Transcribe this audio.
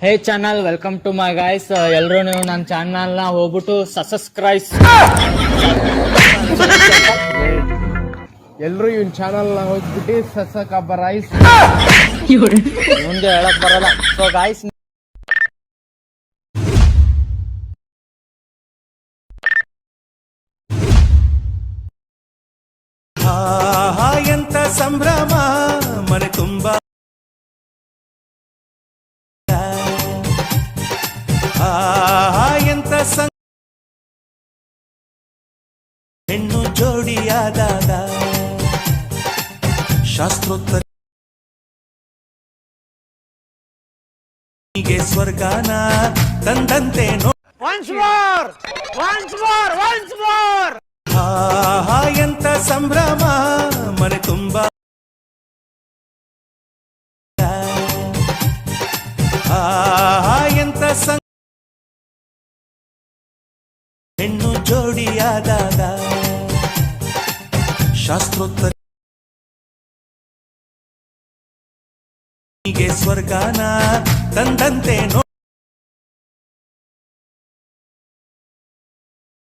Hey channel, welcome to my guys. ಎಲ್ಲರೂ ನೀವು ನನ್ನ ಚಾನಲ್ನ ಹೋಗ್ಬಿಟ್ಟು ಸಬ್ಸ್ಕ್ರೈಬ್. ಎಲ್ಲರೂ ಇವನ್ ಚಾನಲ್ನ ಹೋಗ್ಬಿಟ್ಟು ಸಬ್ಸ್ಕ್ರೈಬ್. ಮುಂದೆ ಹೇಳಕ್ ಬರಲ್ಲ. ಸೊ ಗೈಸ್, ಎಂತ ಸಂಭ್ರಮ ಮನೆ ತುಂಬಾ ಎಂತ ಹೆಣ್ಣು ಜೋಡಿಯಾದಾಗ ಶಾಸ್ತ್ರೋತ್ತರ ಸ್ವರ್ಗಾನ ತಂದಂತೆ ಎಂತ ಸಂಭ್ರಮ ಮನೆ ತುಂಬಾ ಎಂತ ಹೆಣ್ಣು ಜೋಡಿಯಾದಾಗ ಶಾಸ್ತ್ರೋತ್ತರ ಸ್ವರ್ಗಾನ ತಂದಂತೆ